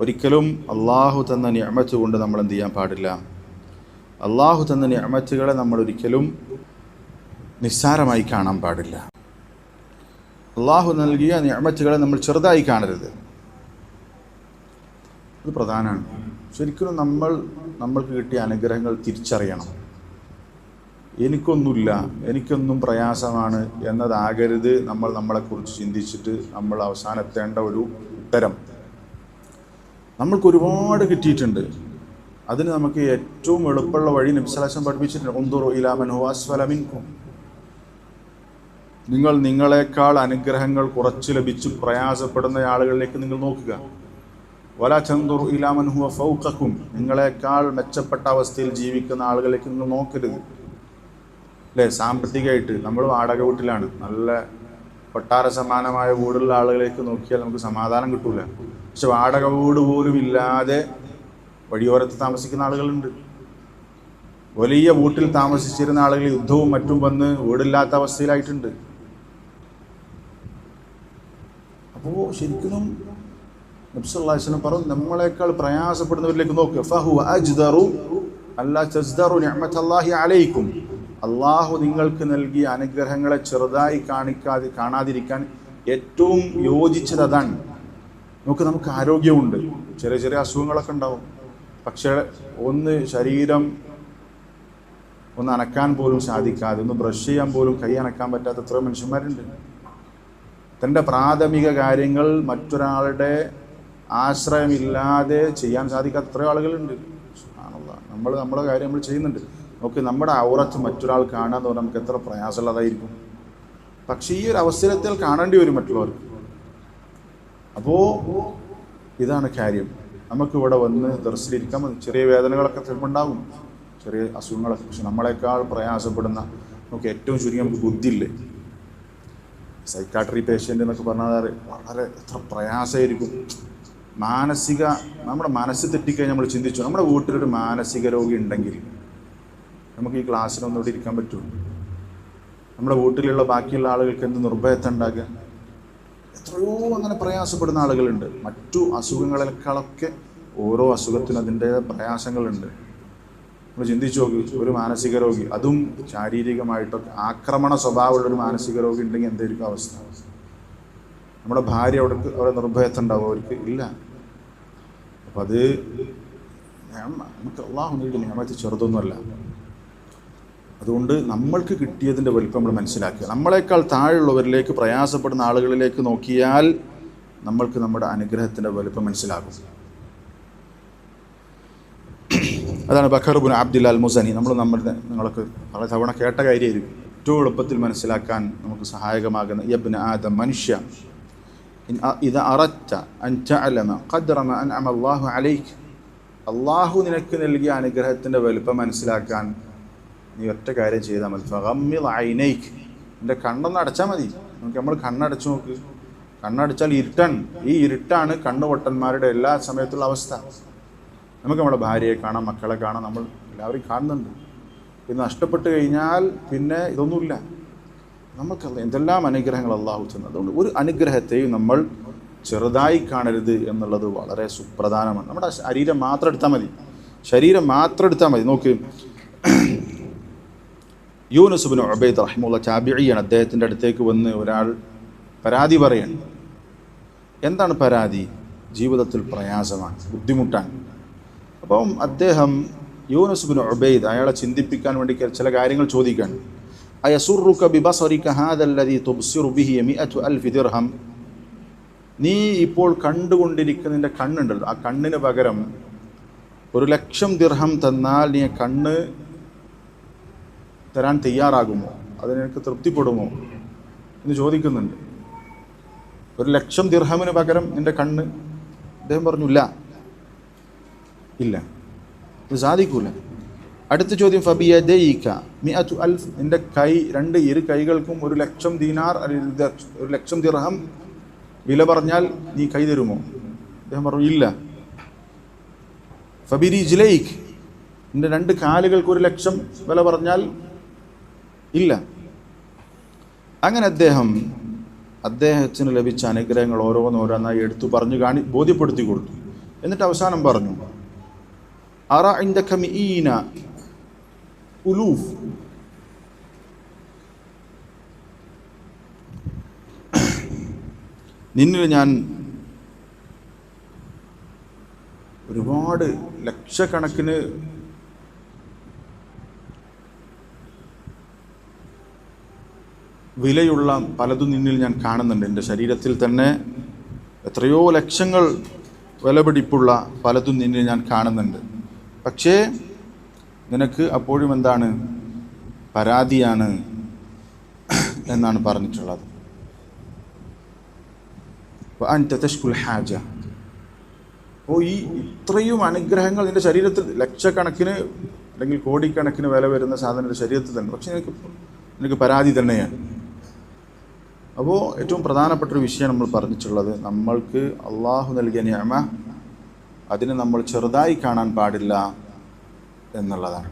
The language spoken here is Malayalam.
ഒരിക്കലും അള്ളാഹു തന്ന നിഅമത്ത് കൊണ്ട് നമ്മൾ എന്ത് ചെയ്യാൻ പാടില്ല? അള്ളാഹു തന്ന നിഅമത്തുകളെ നമ്മൾ ഒരിക്കലും നിസ്സാരമായി കാണാൻ പാടില്ല. അള്ളാഹു നൽകിയ നിഅമത്തുകളെ നമ്മൾ ചെറുതായി കാണരുത്. അത് പ്രധാനമാണ്. ശരിക്കും നമ്മൾക്ക് കിട്ടിയ അനുഗ്രഹങ്ങൾ തിരിച്ചറിയണം. എനിക്കൊന്നുമില്ല, എനിക്കൊന്നും പ്രയാസമാണ് എന്നതാകരുത് നമ്മളെക്കുറിച്ച് ചിന്തിച്ചിട്ട് നമ്മൾ അവസാനെത്തേണ്ട ഒരു ഉത്തരം. നമ്മൾക്ക് ഒരുപാട് കിട്ടിയിട്ടുണ്ട്. അതിന് നമുക്ക് ഏറ്റവും എളുപ്പമുള്ള വഴി നബി സല്ലല്ലാഹു അലൈഹി വസല്ലം പഠിപ്പിച്ചിട്ടുണ്ട്. ഉൻദുറു ഇലാ മൻ ഹുവ അസ്ഫല മിൻകും. നിങ്ങളെക്കാൾ അനുഗ്രഹങ്ങൾ കുറച്ച് ലഭിച്ചു പ്രയാസപ്പെടുന്ന ആളുകളിലേക്ക് നിങ്ങൾ നോക്കുക. വലാ തൻദുറു ഇലാ മൻ ഹുവ ഫൗഖക്കും. നിങ്ങളെക്കാൾ മെച്ചപ്പെട്ട അവസ്ഥയിൽ ജീവിക്കുന്ന ആളുകളിലേക്ക് നിങ്ങൾ നോക്കരുത്. അല്ലേ? സാമ്പത്തികമായിട്ട് നമ്മൾ വാടക വീട്ടിലാണ്, നല്ല കൊട്ടാര സമാനമായ വീടുള്ള ആളുകളിലേക്ക് നോക്കിയാൽ നമുക്ക് സമാധാനം കിട്ടൂല. പക്ഷെ വാടക വീട് പോലും ഇല്ലാതെ വഴിയോരത്ത് താമസിക്കുന്ന ആളുകളുണ്ട്. വലിയ വീട്ടിൽ താമസിച്ചിരുന്ന ആളുകൾ യുദ്ധവും മറ്റും വന്ന് വീടില്ലാത്ത അവസ്ഥയിലായിട്ടുണ്ട്. അപ്പോൾ ശരിക്കും നബി സല്ലല്ലാഹു അലൈഹി വസല്ലം പറഞ്ഞു, നമ്മളെക്കാൾ പ്രയാസപ്പെടുന്നവരിലേക്ക് നോക്കുക. ഫഹുവ അജ്ദറു അല്ലാ തസ്ദറു നിഅമത്തല്ലാഹി അലൈക്കും. അള്ളാഹു നിങ്ങൾക്ക് നൽകിയ അനുഗ്രഹങ്ങളെ ചെറുതായി കാണാതിരിക്കാൻ ഏറ്റവും യോജിച്ചത് അതാണ്. നമുക്ക് ആരോഗ്യമുണ്ട്, ചെറിയ ചെറിയ അസുഖങ്ങളൊക്കെ ഉണ്ടാവും. പക്ഷേ ശരീരം ഒന്ന് അനക്കാൻ പോലും സാധിക്കാതെ, ഒന്ന് ബ്രഷ് ചെയ്യാൻ പോലും കൈ അനക്കാൻ പറ്റാത്ത എത്രയോ മനുഷ്യന്മാരുണ്ട്. തൻ്റെ പ്രാഥമിക കാര്യങ്ങൾ മറ്റൊരാളുടെ ആശ്രയമില്ലാതെ ചെയ്യാൻ സാധിക്കാത്ത എത്രയോ ആളുകളുണ്ട്. നമ്മളെ കാര്യം നമ്മൾ ചെയ്യുന്നുണ്ട്. നമുക്ക് നമ്മുടെ ഔറത്ത് മറ്റൊരാൾ കാണാന്ന് പറഞ്ഞാൽ നമുക്ക് എത്ര പ്രയാസമുള്ളതായിരിക്കും. പക്ഷേ ഈ ഒരു അവസരത്തിൽ കാണേണ്ടി വരും മറ്റുള്ളവർക്ക്. അപ്പോൾ ഇതാണ് കാര്യം. നമുക്കിവിടെ വന്ന് ദർശനത്തിലിരിക്കാൻ ചെറിയ വേദനകളൊക്കെ ചിലപ്പോൾ ചെറിയ അസുഖങ്ങളൊക്കെ. പക്ഷെ നമ്മളെക്കാൾ പ്രയാസപ്പെടുന്ന നമുക്ക് ഏറ്റവും ചുരുങ്ങി നമുക്ക് ബുദ്ധിയില്ലേ, സൈക്കാട്രി പേഷ്യൻ്റ് എന്നൊക്കെ പറഞ്ഞാൽ വളരെ എത്ര പ്രയാസമായിരിക്കും. നമ്മുടെ മനസ്സ് തെറ്റിക്കഴിഞ്ഞ് നമ്മൾ ചിന്തിച്ചു, നമ്മുടെ വീട്ടിലൊരു മാനസിക രോഗി ഉണ്ടെങ്കിൽ നമുക്ക് ഈ ക്ലാസ്സിനൊന്നും ഇവിടെ ഇരിക്കാൻ പറ്റുമോ? നമ്മുടെ വീട്ടിലുള്ള ബാക്കിയുള്ള ആളുകൾക്ക് എന്ത് നിർഭയത്വം ഉണ്ടാകുക? എത്രയോ അങ്ങനെ പ്രയാസപ്പെടുന്ന ആളുകളുണ്ട്. മറ്റു അസുഖങ്ങളെക്കാളൊക്കെ ഓരോ അസുഖത്തിനും അതിൻ്റെ പ്രയാസങ്ങളുണ്ട്. നമ്മൾ ചിന്തിച്ചു നോക്ക്, ഒരു മാനസിക രോഗി, അതും ശാരീരികമായിട്ടൊക്കെ ആക്രമണ സ്വഭാവമുള്ളൊരു മാനസിക രോഗി ഉണ്ടെങ്കിൽ എന്തായിരിക്കും അവസ്ഥ? നമ്മുടെ ഭാര്യ അവിടെ നിർഭയത്വം ഉണ്ടാവും, അവർക്ക് ഇല്ല. അപ്പം അത് നമുക്ക് അള്ളാഹു നൽകിയ നിഅമത്ത് ചെറുതൊന്നുമല്ല. അതുകൊണ്ട് നമ്മൾക്ക് കിട്ടിയതിൻ്റെ വലിപ്പം നമ്മൾ മനസ്സിലാക്കുക. നമ്മളെക്കാൾ താഴെയുള്ളവരിലേക്ക്, പ്രയാസപ്പെടുന്ന ആളുകളിലേക്ക് നോക്കിയാൽ നമ്മൾക്ക് നമ്മുടെ അനുഗ്രഹത്തിൻ്റെ വലിപ്പം മനസ്സിലാകും. അതാണ് ബക്കർ ഇബ്നു അബ്ദുൽ മുസനി. നിങ്ങളൊക്കെ പല തവണ കേട്ട കാര്യമായിരിക്കും. ഏറ്റവും എളുപ്പത്തിൽ മനസ്സിലാക്കാൻ നമുക്ക് സഹായകമാകുന്ന യബ്ന ആദം, മനുഷ്യ, ഇദാ അറദ്ത അൻ തഅലമ ഖദ്റ മാ അൻഅമ അല്ലാഹു അലൈക്. അള്ളാഹു നിനക്ക് നൽകിയ അനുഗ്രഹത്തിൻ്റെ വലിപ്പം മനസ്സിലാക്കാൻ നീ ഒറ്റ കാര്യം ചെയ്താൽ മതി. ഫഗമ്മിദ് ഐനൈക്. എൻ്റെ കണ്ണൊന്ന് അടച്ചാൽ മതി. നമ്മൾ കണ്ണടച്ചു നോക്ക്. കണ്ണടച്ചാൽ ഇരുട്ടാണ്. ഈ ഇരുട്ടാണ് കണ്ണുപൊട്ടന്മാരുടെ എല്ലാ സമയത്തുള്ള അവസ്ഥ. നമുക്ക് നമ്മുടെ ഭാര്യയെ കാണാം, മക്കളെ കാണാം, നമ്മൾ എല്ലാവരെയും കാണുന്നുണ്ട്. ഇത് നഷ്ടപ്പെട്ട് കഴിഞ്ഞാൽ പിന്നെ ഇതൊന്നുമില്ല. നമുക്ക് എന്തെല്ലാം അനുഗ്രഹങ്ങൾ അള്ളാഹു തന്നു. അതുകൊണ്ട് ഒരു അനുഗ്രഹത്തെയും നമ്മൾ ചെറുതായി കാണരുത് എന്നുള്ളത് വളരെ സുപ്രധാനമാണ്. നമ്മുടെ ശരീരം മാത്രം എടുത്താൽ മതി. നോക്ക്, യൂനുസ് ഇബ്നു ഉബൈദ് റഹിമഹുള്ള താബിഈയാണ്. അദ്ദേഹത്തിൻ്റെ അടുത്തേക്ക് വന്ന് ഒരാൾ പരാതി പറയാണ്. എന്താണ് പരാതി? ജീവിതത്തിൽ പ്രയാസമാണ്, ബുദ്ധിമുട്ടാണ്. അപ്പം അദ്ദേഹം യൂനുസ് ഇബ്നു ഉബൈദ് അയാളെ ചിന്തിപ്പിക്കാൻ വേണ്ടി ചില കാര്യങ്ങൾ ചോദിക്കുകയാണ്. അയസുറുക ബിബസറിക ഹാദല്ലദീ തുബ്സിറു ബിഹി 100,000 ദിർഹം. നീ ഇപ്പോൾ കണ്ടുകൊണ്ടിരിക്കുന്നതിൻ്റെ കണ്ണുണ്ടല്ലോ, ആ കണ്ണിന് പകരം 1,00,000 ദിർഹം തന്നാൽ നീ കണ്ണ് തരാൻ തയ്യാറാകുമോ? അതിനെനിക്ക് തൃപ്തിപ്പെടുമോ എന്ന് ചോദിക്കുന്നുണ്ട്. 1,00,000 ദിർഹമിന് പകരം നിൻ്റെ കണ്ണ്. അദ്ദേഹം പറഞ്ഞു ഇല്ല, ഇത് സാധിക്കൂല. അടുത്ത ചോദ്യം, ഫബിയദൈക 100,000. നിൻ്റെ ഇരു കൈകൾക്കും 1,00,000 ദീനാർ, 1,00,000 ദിർഹം വില പറഞ്ഞാൽ നീ കൈ തരുമോ? അദ്ദേഹം പറഞ്ഞു ഇല്ല. ഫബിരിജ്ലൈക്. നിൻ്റെ 2 കാലുകൾക്ക് 1,00,000 വില പറഞ്ഞാൽ ഇല്ല. അങ്ങനെ അദ്ദേഹത്തിന് ലഭിച്ച അനുഗ്രഹങ്ങൾ ഓരോന്നോരോന്നായി എടുത്തു പറഞ്ഞു ബോധ്യപ്പെടുത്തി കൊടുത്തു. എന്നിട്ട് അവസാനം പറഞ്ഞു അറ ഇൻദക മിഈന ഉലൂഫ്, നിന്നിൽ ഞാൻ ഒരുപാട് ലക്ഷക്കണക്കിന് വിലയുള്ള പലതും നിന്നിൽ ഞാൻ കാണുന്നുണ്ട്. എൻ്റെ ശരീരത്തിൽ തന്നെ എത്രയോ ലക്ഷങ്ങൾ വിലപിടിപ്പുള്ള പലതും നിന്നിൽ ഞാൻ കാണുന്നുണ്ട്. പക്ഷേ നിനക്ക് അപ്പോഴും എന്താണ്? പരാതിയാണ് എന്നാണ് പറഞ്ഞിട്ടുള്ളത്. അൻത തശ്കുൽ ഹാജ. അപ്പോൾ ഈ ഇത്രയും അനുഗ്രഹങ്ങൾ നിൻ്റെ ശരീരത്തിൽ ലക്ഷക്കണക്കിന് അല്ലെങ്കിൽ കോടിക്കണക്കിന് വില വരുന്ന സാധനം ശരീരത്തിൽ തന്നെ, പക്ഷെ നിനക്ക് പരാതി തന്നെയാണ്. അപ്പോൾ ഏറ്റവും പ്രധാനപ്പെട്ടൊരു വിഷയം നമ്മൾ പറഞ്ഞിട്ടുള്ളത്, നമ്മൾക്ക് അള്ളാഹു നൽകിയ നിഅമ അതിനെ നമ്മൾ ചെറുതായി കാണാൻ പാടില്ല എന്നുള്ളതാണ്.